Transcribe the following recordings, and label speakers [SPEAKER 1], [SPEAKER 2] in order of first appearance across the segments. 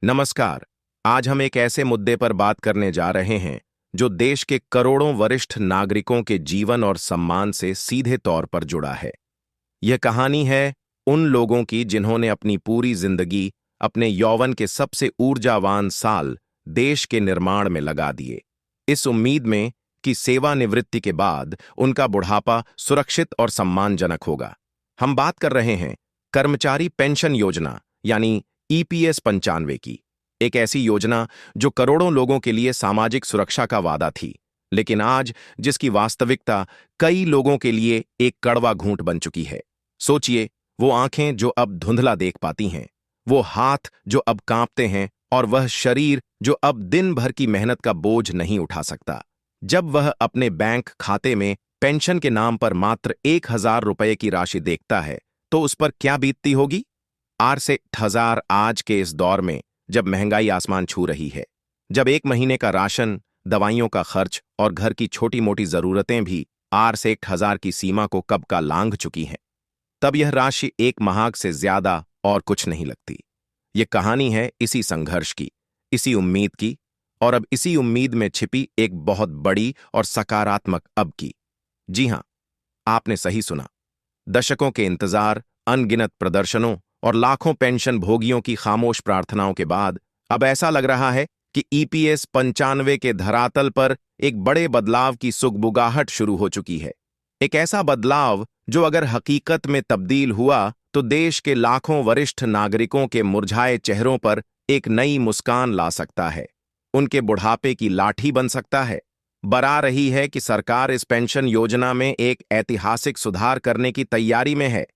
[SPEAKER 1] नमस्कार। आज हम एक ऐसे मुद्दे पर बात करने जा रहे हैं जो देश के करोड़ों वरिष्ठ नागरिकों के जीवन और सम्मान से सीधे तौर पर जुड़ा है। यह कहानी है उन लोगों की जिन्होंने अपनी पूरी जिंदगी, अपने यौवन के सबसे ऊर्जावान साल देश के निर्माण में लगा दिए, इस उम्मीद में कि सेवानिवृत्ति के बाद उनका बुढ़ापा सुरक्षित और सम्मानजनक होगा। हम बात कर रहे हैं कर्मचारी पेंशन योजना यानी ईपीएस 95 की। एक ऐसी योजना जो करोड़ों लोगों के लिए सामाजिक सुरक्षा का वादा थी, लेकिन आज जिसकी वास्तविकता कई लोगों के लिए एक कड़वा घूंट बन चुकी है। सोचिए, वो आंखें जो अब धुंधला देख पाती हैं, वो हाथ जो अब कांपते हैं और वह शरीर जो अब दिन भर की मेहनत का बोझ नहीं उठा सकता। जब वह अपने बैंक खाते में पेंशन के नाम पर मात्र 1,000 रुपए की राशि देखता है तो उस पर क्या बीतती होगी। आर से 1000 आज के इस दौर में, जब महंगाई आसमान छू रही है, जब एक महीने का राशन, दवाइयों का खर्च और घर की छोटी मोटी जरूरतें भी आर से 1000 की सीमा को कब का लांघ चुकी हैं, तब यह राशि एक महाग से ज्यादा और कुछ नहीं लगती। ये कहानी है इसी संघर्ष की, इसी उम्मीद की, और अब इसी उम्मीद में छिपी एक बहुत बड़ी और सकारात्मक अब की। जी हां, आपने सही सुना। दशकों के इंतजार, अनगिनत प्रदर्शनों और लाखों पेंशन भोगियों की खामोश प्रार्थनाओं के बाद अब ऐसा लग रहा है कि ईपीएस 95 के धरातल पर एक बड़े बदलाव की सुगबुगाहट शुरू हो चुकी है। एक ऐसा बदलाव जो अगर हकीकत में तब्दील हुआ तो देश के लाखों वरिष्ठ नागरिकों के मुरझाए चेहरों पर एक नई मुस्कान ला सकता है, उनके बुढ़ापे की लाठी बन सकता है। बरा रही है कि सरकार इस पेंशन योजना में एक ऐतिहासिक सुधार करने की तैयारी में है।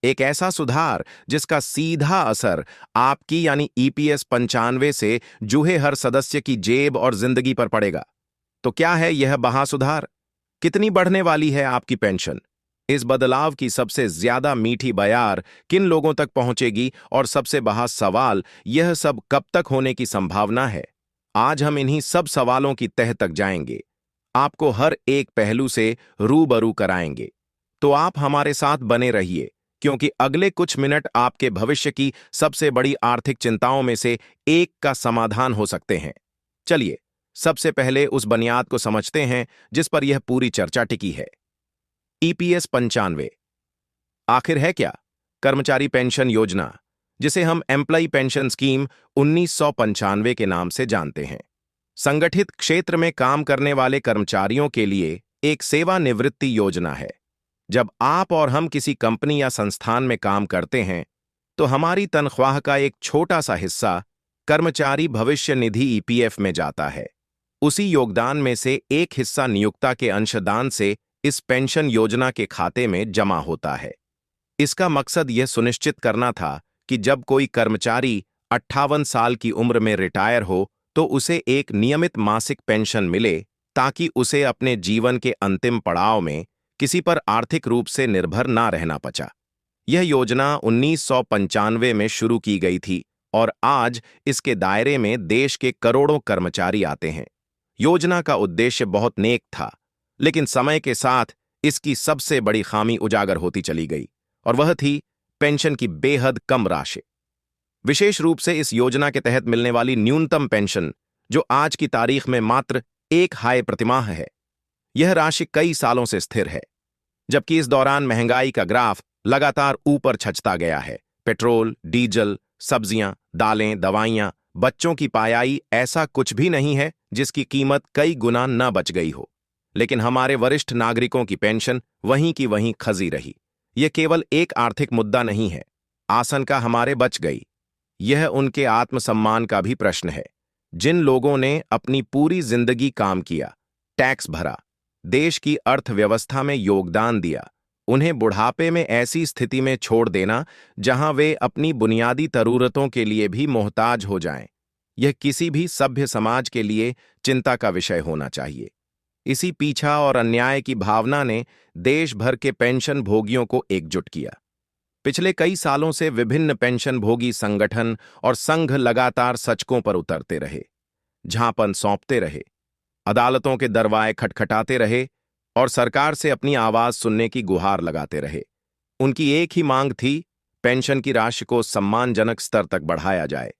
[SPEAKER 1] एक ऐसा सुधार जिसका सीधा असर आपकी यानी ईपीएस 95 से जुहे हर सदस्य की जेब और जिंदगी पर पड़ेगा। तो क्या है यह महासुधार? कितनी बढ़ने वाली है आपकी पेंशन? इस बदलाव की सबसे ज्यादा मीठी बयार किन लोगों तक पहुंचेगी और सबसे बड़ा सवाल, यह सब कब तक होने की संभावना है? आज हम इन्हीं सब सवालों की तह तक जाएंगे, आपको हर एक पहलू से रूबरू कराएंगे। तो आप हमारे साथ बने रहिए, क्योंकि अगले कुछ मिनट आपके भविष्य की सबसे बड़ी आर्थिक चिंताओं में से एक का समाधान हो सकते हैं। चलिए, सबसे पहले उस बुनियाद को समझते हैं जिस पर यह पूरी चर्चा टिकी है। ईपीएस 95 आखिर है क्या? कर्मचारी पेंशन योजना, जिसे हम एम्प्लॉय पेंशन स्कीम 1995 के नाम से जानते हैं, संगठित क्षेत्र में काम करने वाले कर्मचारियों के लिए एक सेवानिवृत्ति योजना है। जब आप और हम किसी कंपनी या संस्थान में काम करते हैं तो हमारी तनख्वाह का एक छोटा सा हिस्सा कर्मचारी भविष्य निधि ईपीएफ में जाता है। उसी योगदान में से एक हिस्सा नियोक्ता के अंशदान से इस पेंशन योजना के खाते में जमा होता है। इसका मकसद यह सुनिश्चित करना था कि जब कोई कर्मचारी 58 साल की उम्र में रिटायर हो तो उसे एक नियमित मासिक पेंशन मिले, ताकि उसे अपने जीवन के अंतिम पड़ाव में किसी पर आर्थिक रूप से निर्भर ना रहना पचा। यह योजना 1995 में शुरू की गई थी और आज इसके दायरे में देश के करोड़ों कर्मचारी आते हैं। योजना का उद्देश्य बहुत नेक था, लेकिन समय के साथ इसकी सबसे बड़ी खामी उजागर होती चली गई, और वह थी पेंशन की बेहद कम राशि। विशेष रूप से इस योजना के तहत मिलने वाली न्यूनतम पेंशन, जो आज की तारीख में मात्र 1 प्रतिमाह है। यह राशि कई सालों से स्थिर है, जबकि इस दौरान महंगाई का ग्राफ लगातार ऊपर छचता गया है। पेट्रोल, डीजल, सब्जियां, दालें, दवाइयां, बच्चों की पायाई, ऐसा कुछ भी नहीं है जिसकी कीमत कई गुना न बच गई हो। लेकिन हमारे वरिष्ठ नागरिकों की पेंशन वहीं की वहीं खजी रही। यह केवल एक आर्थिक मुद्दा नहीं है, आसन का हमारे बच गई, यह उनके आत्मसम्मान का भी प्रश्न है। जिन लोगों ने अपनी पूरी जिंदगी काम किया, टैक्स भरा, देश की अर्थव्यवस्था में योगदान दिया, उन्हें बुढ़ापे में ऐसी स्थिति में छोड़ देना जहां वे अपनी बुनियादी जरूरतों के लिए भी मोहताज हो जाएं, यह किसी भी सभ्य समाज के लिए चिंता का विषय होना चाहिए। इसी पीछा और अन्याय की भावना ने देश भर के पेंशन भोगियों को एकजुट किया। पिछले कई सालों से विभिन्न पेंशन भोगी संगठन और संघ लगातार सचकों पर उतरते रहे, झांपन सौंपते रहे, अदालतों के दरवाजे खटखटाते रहे और सरकार से अपनी आवाज सुनने की गुहार लगाते रहे। उनकी एक ही मांग थी, पेंशन की राशि को सम्मानजनक स्तर तक बढ़ाया जाए।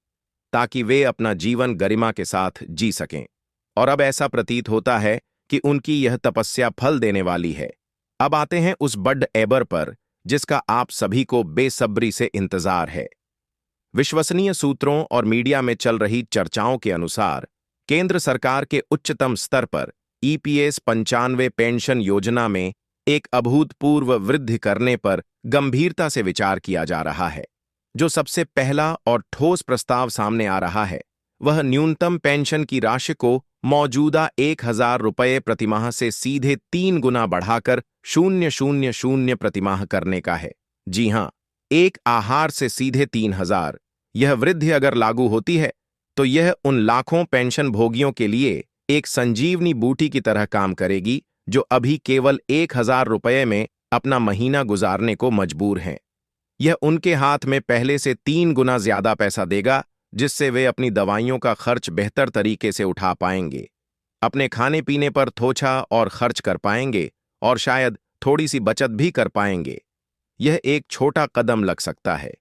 [SPEAKER 1] ताकि वे अपना जीवन गरिमा के साथ जी सकें। और अब ऐसा प्रतीत होता है कि उनकी यह तपस्या फल देने वाली है। अब आते हैं उस बड़ एबर पर जिसका आप सभी को बेसब्री से इंतजार है। विश्वसनीय सूत्रों और मीडिया में चल रही चर्चाओं के अनुसार केंद्र सरकार के उच्चतम स्तर पर ईपीएस 95 पेंशन योजना में एक अभूतपूर्व वृद्धि करने पर गंभीरता से विचार किया जा रहा है। जो सबसे पहला और ठोस प्रस्ताव सामने आ रहा है वह न्यूनतम पेंशन की राशि को मौजूदा 1,000 रुपये प्रतिमाह से सीधे 3 गुना बढ़ाकर 0,000 प्रतिमाह करने का है। जी हां, एक आहार से सीधे 3,000। यह वृद्धि अगर लागू होती है तो यह उन लाखों पेंशन भोगियों के लिए एक संजीवनी बूटी की तरह काम करेगी जो अभी केवल 1,000 रुपये में अपना महीना गुजारने को मजबूर हैं। यह उनके हाथ में पहले से 3 गुना ज्यादा पैसा देगा, जिससे वे अपनी दवाइयों का खर्च बेहतर तरीके से उठा पाएंगे, अपने खाने पीने पर थोड़ा और खर्च कर पाएंगे और शायद थोड़ी सी बचत भी कर पाएंगे। यह एक छोटा कदम लग सकता है,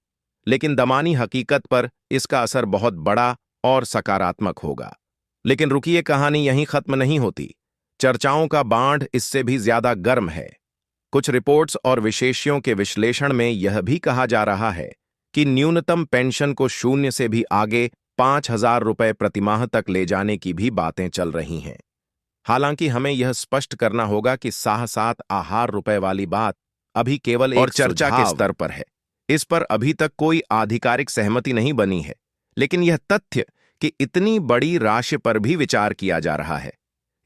[SPEAKER 1] लेकिन दमानी हकीकत पर इसका असर बहुत बड़ा और सकारात्मक होगा। लेकिन रुकिए, कहानी यहीं खत्म नहीं होती। चर्चाओं का बांध इससे भी ज्यादा गर्म है। कुछ रिपोर्ट्स और विशेषज्ञों के विश्लेषण में यह भी कहा जा रहा है कि न्यूनतम पेंशन को 0 से भी आगे 5,000 रुपये प्रतिमाह तक ले जाने की भी बातें चल रही हैं। हालांकि हमें यह स्पष्ट करना होगा कि 7 आहार रुपये वाली बात अभी केवल एक चर्चा के स्तर पर है। इस पर अभी तक कोई आधिकारिक सहमति नहीं बनी है, लेकिन यह तथ्य कि इतनी बड़ी राशि पर भी विचार किया जा रहा है,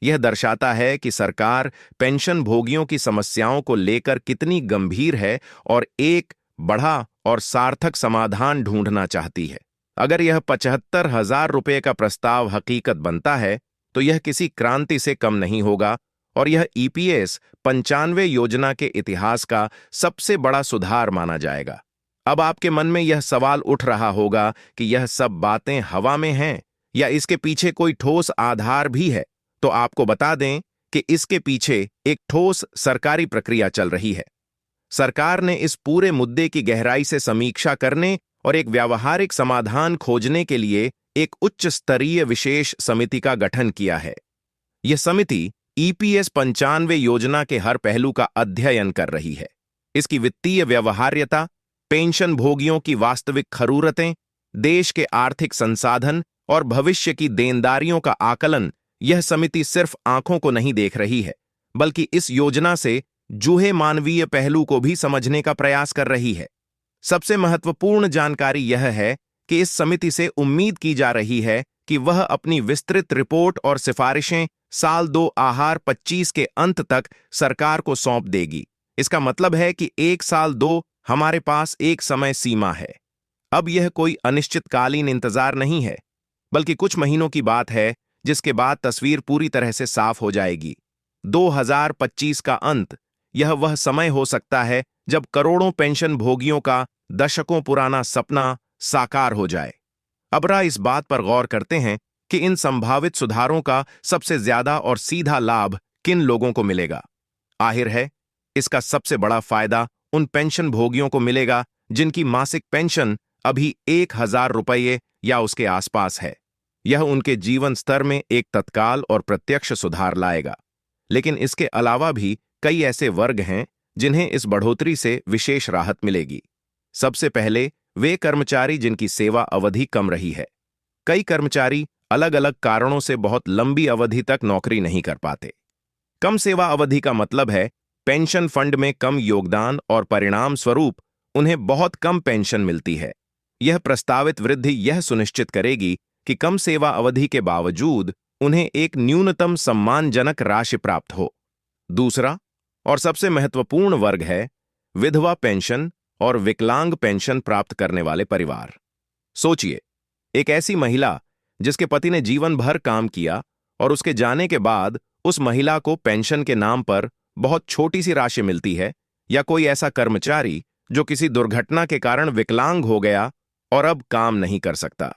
[SPEAKER 1] यह दर्शाता है कि सरकार पेंशन भोगियों की समस्याओं को लेकर कितनी गंभीर है और एक बड़ा और सार्थक समाधान ढूंढना चाहती है। अगर यह 75,000 रुपये का प्रस्ताव हकीकत बनता है तो यह किसी क्रांति से कम नहीं होगा और यह ईपीएस 95 योजना के इतिहास का सबसे बड़ा सुधार माना जाएगा। अब आपके मन में यह सवाल उठ रहा होगा कि यह सब बातें हवा में हैं या इसके पीछे कोई ठोस आधार भी है। तो आपको बता दें कि इसके पीछे एक ठोस सरकारी प्रक्रिया चल रही है। सरकार ने इस पूरे मुद्दे की गहराई से समीक्षा करने और एक व्यावहारिक समाधान खोजने के लिए एक उच्च स्तरीय विशेष समिति का गठन किया है। यह समिति ईपीएस 95 योजना के हर पहलू का अध्ययन कर रही है। इसकी वित्तीय व्यवहार्यता, पेंशन भोगियों की वास्तविक जरूरतें, देश के आर्थिक संसाधन और भविष्य की देनदारियों का आकलन। यह समिति सिर्फ आंखों को नहीं देख रही है, बल्कि इस योजना से जुड़े मानवीय पहलू को भी समझने का प्रयास कर रही है। सबसे महत्वपूर्ण जानकारी यह है कि इस समिति से उम्मीद की जा रही है कि वह अपनी विस्तृत रिपोर्ट और सिफारिशें साल 2025 के अंत तक सरकार को सौंप देगी। इसका मतलब है कि 1 साल 2 हमारे पास एक समय सीमा है। अब यह कोई अनिश्चितकालीन इंतजार नहीं है, बल्कि कुछ महीनों की बात है, जिसके बाद तस्वीर पूरी तरह से साफ हो जाएगी। 2025 का अंत, यह वह समय हो सकता है जब करोड़ों पेंशन भोगियों का दशकों पुराना सपना साकार हो जाए। अब इस बात पर गौर करते हैं कि इन संभावित सुधारों का सबसे ज्यादा और सीधा लाभ किन लोगों को मिलेगा। जाहिर है, इसका सबसे बड़ा फायदा उन पेंशन भोगियों को मिलेगा जिनकी मासिक पेंशन अभी 1,000 रुपये या उसके आसपास है। यह उनके जीवन स्तर में एक तत्काल और प्रत्यक्ष सुधार लाएगा। लेकिन इसके अलावा भी कई ऐसे वर्ग हैं जिन्हें इस बढ़ोतरी से विशेष राहत मिलेगी। सबसे पहले वे कर्मचारी जिनकी सेवा अवधि कम रही है। कई कर्मचारी अलग अलग कारणों से बहुत लंबी अवधि तक नौकरी नहीं कर पाते। कम सेवा अवधि का मतलब है पेंशन फंड में कम योगदान और परिणाम स्वरूप उन्हें बहुत कम पेंशन मिलती है। यह प्रस्तावित वृद्धि यह सुनिश्चित करेगी कि कम सेवा अवधि के बावजूद उन्हें एक न्यूनतम सम्मानजनक राशि प्राप्त हो। दूसरा और सबसे महत्वपूर्ण वर्ग है विधवा पेंशन और विकलांग पेंशन प्राप्त करने वाले परिवार। सोचिए, एक ऐसी महिला जिसके पति ने जीवन भर काम किया और उसके जाने के बाद उस महिला को पेंशन के नाम पर बहुत छोटी सी राशि मिलती है, या कोई ऐसा कर्मचारी जो किसी दुर्घटना के कारण विकलांग हो गया और अब काम नहीं कर सकता।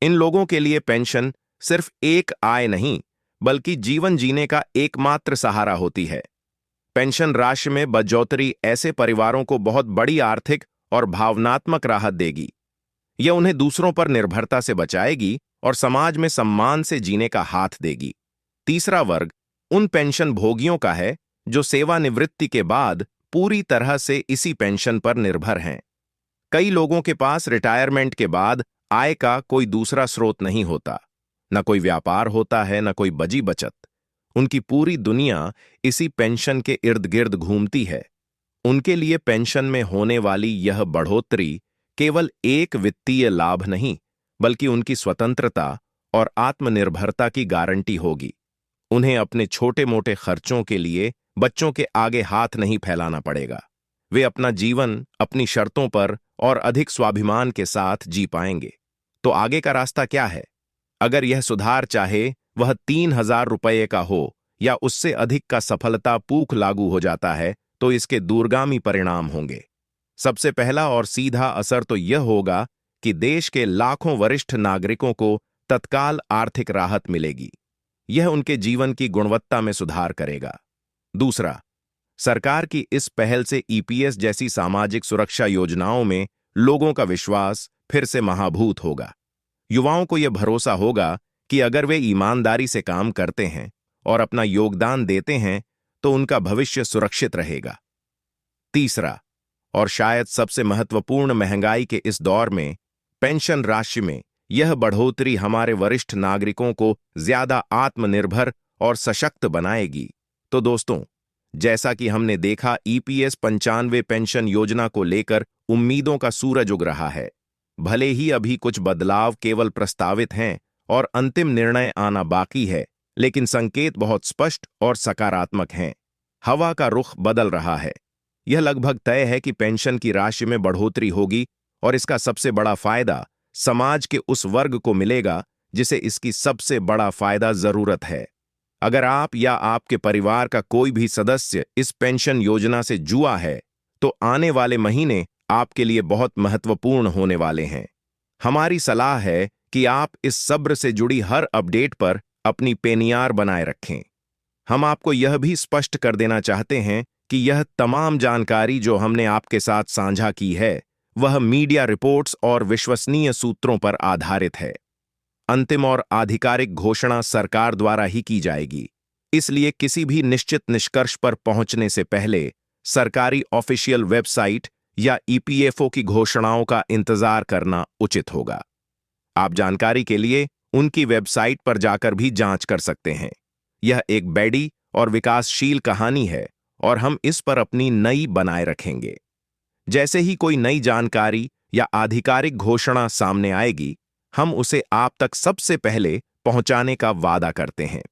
[SPEAKER 1] इन लोगों के लिए पेंशन सिर्फ एक आय नहीं, बल्कि जीवन जीने का एकमात्र सहारा होती है। पेंशन राशि में बढ़ोतरी ऐसे परिवारों को बहुत बड़ी आर्थिक और भावनात्मक राहत देगी। यह उन्हें दूसरों पर निर्भरता से बचाएगी और समाज में सम्मान से जीने का हाथ देगी। तीसरा वर्ग उन पेंशन भोगियों का है जो सेवानिवृत्ति के बाद पूरी तरह से इसी पेंशन पर निर्भर हैं। कई लोगों के पास रिटायरमेंट के बाद आय का कोई दूसरा स्रोत नहीं होता, न कोई व्यापार होता है, न कोई बची बचत। उनकी पूरी दुनिया इसी पेंशन के इर्द गिर्द घूमती है। उनके लिए पेंशन में होने वाली यह बढ़ोतरी केवल एक वित्तीय लाभ नहीं, बल्कि उनकी स्वतंत्रता और आत्मनिर्भरता की गारंटी होगी। उन्हें अपने छोटे मोटे खर्चों के लिए बच्चों के आगे हाथ नहीं फैलाना पड़ेगा। वे अपना जीवन अपनी शर्तों पर और अधिक स्वाभिमान के साथ जी पाएंगे। तो आगे का रास्ता क्या है? अगर यह सुधार चाहे वह 3,000 रुपये का हो या उससे अधिक का सफलतापूर्वक लागू हो जाता है, तो इसके दूरगामी परिणाम होंगे। सबसे पहला और सीधा असर तो यह होगा कि देश के लाखों वरिष्ठ नागरिकों को तत्काल आर्थिक राहत मिलेगी। यह उनके जीवन की गुणवत्ता में सुधार करेगा। दूसरा, सरकार की इस पहल से ईपीएस जैसी सामाजिक सुरक्षा योजनाओं में लोगों का विश्वास फिर से महाभूत होगा। युवाओं को यह भरोसा होगा कि अगर वे ईमानदारी से काम करते हैं और अपना योगदान देते हैं तो उनका भविष्य सुरक्षित रहेगा। तीसरा, और शायद सबसे महत्वपूर्ण, महंगाई के इस दौर में पेंशन राशि में यह बढ़ोतरी हमारे वरिष्ठ नागरिकों को ज्यादा आत्मनिर्भर और सशक्त बनाएगी। तो दोस्तों, जैसा कि हमने देखा, ईपीएस 95 पेंशन योजना को लेकर उम्मीदों का सूरज उग रहा है। भले ही अभी कुछ बदलाव केवल प्रस्तावित हैं और अंतिम निर्णय आना बाकी है, लेकिन संकेत बहुत स्पष्ट और सकारात्मक हैं। हवा का रुख बदल रहा है। यह लगभग तय है कि पेंशन की राशि में बढ़ोतरी होगी और इसका सबसे बड़ा फायदा समाज के उस वर्ग को मिलेगा जिसे इसकी सबसे बड़ा फायदा जरूरत है। अगर आप या आपके परिवार का कोई भी सदस्य इस पेंशन योजना से जुड़ा है, तो आने वाले महीने आपके लिए बहुत महत्वपूर्ण होने वाले हैं। हमारी सलाह है कि आप इस सब्र से जुड़ी हर अपडेट पर अपनी पेनियार बनाए रखें। हम आपको यह भी स्पष्ट कर देना चाहते हैं कि यह तमाम जानकारी जो हमने आपके साथ साझा की है, वह मीडिया रिपोर्ट्स और विश्वसनीय सूत्रों पर आधारित है। अंतिम और आधिकारिक घोषणा सरकार द्वारा ही की जाएगी, इसलिए किसी भी निश्चित निष्कर्ष पर पहुंचने से पहले सरकारी ऑफिशियल वेबसाइट या ईपीएफओ की घोषणाओं का इंतजार करना उचित होगा। आप जानकारी के लिए उनकी वेबसाइट पर जाकर भी जांच कर सकते हैं। यह एक बड़ी और विकासशील कहानी है और हम इस पर अपनी नई बनाए रखेंगे। जैसे ही कोई नई जानकारी या आधिकारिक घोषणा सामने आएगी, हम उसे आप तक सबसे पहले पहुंचाने का वादा करते हैं।